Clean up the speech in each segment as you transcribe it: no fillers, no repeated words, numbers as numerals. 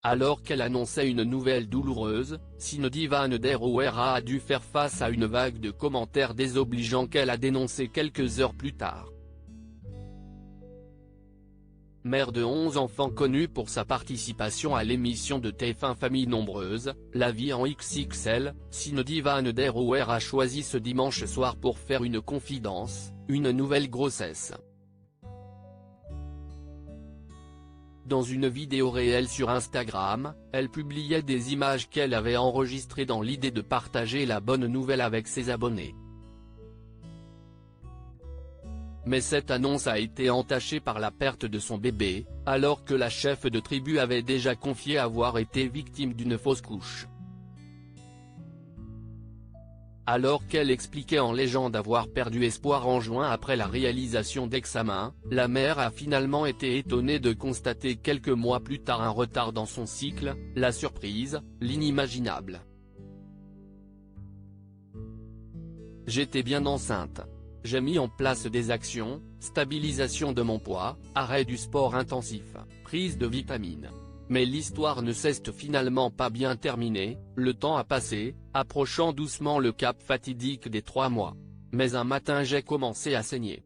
Alors qu'elle annonçait une nouvelle douloureuse, Cindy Van der Oera a dû faire face à une vague de commentaires désobligeants qu'elle a dénoncés quelques heures plus tard. Mère de 11 enfants connue pour sa participation à l'émission de TF1 Famille Nombreuse, La vie en XXL, Cindy Van der Oera a choisi ce dimanche soir pour faire une confidence, une nouvelle grossesse. Dans une vidéo réelle sur Instagram, elle publiait des images qu'elle avait enregistrées dans l'idée de partager la bonne nouvelle avec ses abonnés. Mais cette annonce a été entachée par la perte de son bébé, alors que la chef de tribu avait déjà confié avoir été victime d'une fausse couche. Alors qu'elle expliquait en légende avoir perdu espoir en juin après la réalisation d'examens, la mère a finalement été étonnée de constater quelques mois plus tard un retard dans son cycle, la surprise, l'inimaginable. J'étais bien enceinte. J'ai mis en place des actions, stabilisation de mon poids, arrêt du sport intensif, prise de vitamines. Mais l'histoire ne s'est finalement pas bien terminée, le temps a passé, approchant doucement le cap fatidique des 3 mois. Mais un matin j'ai commencé à saigner.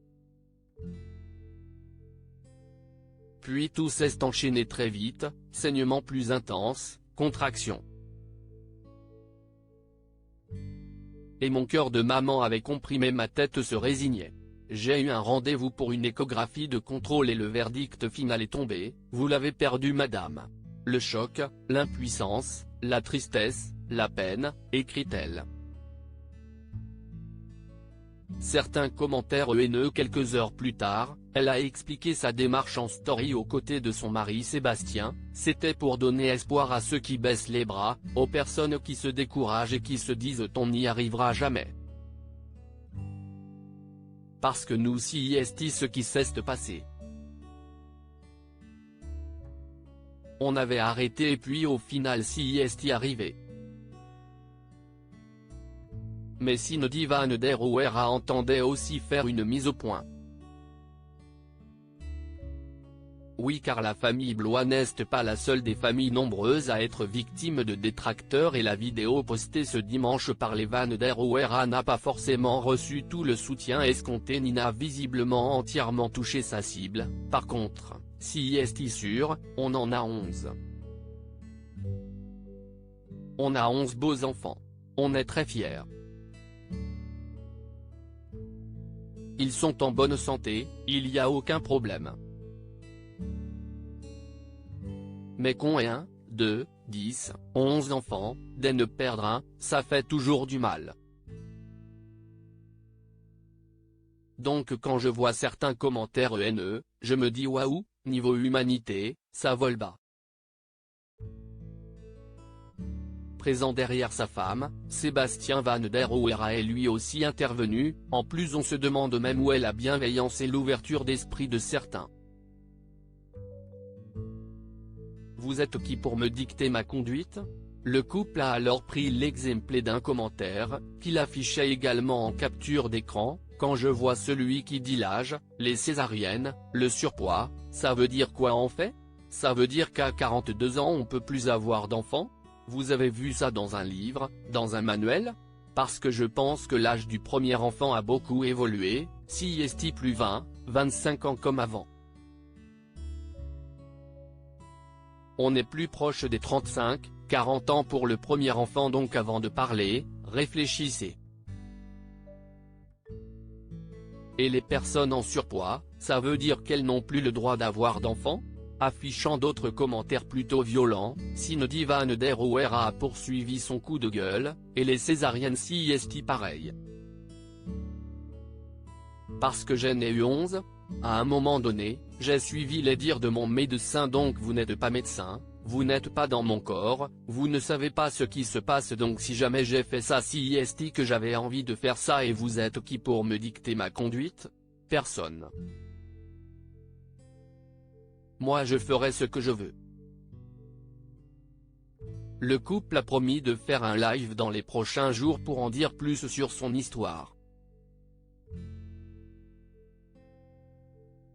Puis tout s'est enchaîné très vite, saignement plus intense, contraction. Et mon cœur de maman avait comprimé, ma tête se résignait. J'ai eu un rendez-vous pour une échographie de contrôle et le verdict final est tombé, vous l'avez perdu madame. Le choc, l'impuissance, la tristesse, la peine, écrit-elle. Certains commentaires haineux quelques heures plus tard, elle a expliqué sa démarche en story aux côtés de son mari Sébastien, c'était pour donner espoir à ceux qui baissent les bras, aux personnes qui se découragent et qui se disent on n'y arrivera jamais. Parce que nous si est ce qui s'est passé. On avait arrêté et puis au final si est arrivé. Mais Cindy Van der Oera entendait aussi faire une mise au point. Oui, car la famille Blois n'est pas la seule des familles nombreuses à être victime de détracteurs et la vidéo postée ce dimanche par les Van der Oera n'a pas forcément reçu tout le soutien escompté ni n'a visiblement entièrement touché sa cible. Par contre, si est sûr, on en a 11. On a 11 beaux enfants. On est très fiers. Ils sont en bonne santé, il y a aucun problème. Mais qu'on ait 1, 2, 10, 11 enfants, dès ne perdre un, ça fait toujours du mal. Donc quand je vois certains commentaires haineux, je me dis waouh, niveau humanité, ça vole bas. Présent derrière sa femme, Sébastien Van der Oera est lui aussi intervenu, en plus on se demande même où est la bienveillance et l'ouverture d'esprit de certains. Vous êtes qui pour me dicter ma conduite ? Le couple a alors pris l'exemple d'un commentaire, qu'il affichait également en capture d'écran, quand je vois celui qui dit l'âge, les césariennes, le surpoids, ça veut dire quoi en fait ? Ça veut dire qu'à 42 ans on peut plus avoir d'enfants ? Vous avez vu ça dans un livre, dans un manuel ? Parce que je pense que l'âge du premier enfant a beaucoup évolué, si est plus 20, 25 ans comme avant. On est plus proche des 35, 40 ans pour le premier enfant donc avant de parler, réfléchissez. Et les personnes en surpoids, ça veut dire qu'elles n'ont plus le droit d'avoir d'enfants ? Affichant d'autres commentaires plutôt violents, Cindy Van der Oera a poursuivi son coup de gueule, et les césariennes si est pareil. Parce que j'en ai eu 11 ? À un moment donné, j'ai suivi les dires de mon médecin donc vous n'êtes pas médecin, vous n'êtes pas dans mon corps, vous ne savez pas ce qui se passe donc si jamais j'ai fait ça si est que j'avais envie de faire ça et vous êtes qui pour me dicter ma conduite ? Personne. Moi je ferai ce que je veux. Le couple a promis de faire un live dans les prochains jours pour en dire plus sur son histoire.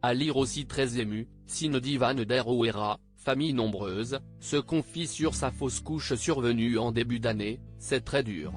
À lire aussi très ému, Cindy Van der Oera, famille nombreuse, se confie sur sa fausse couche survenue en début d'année, c'est très dur.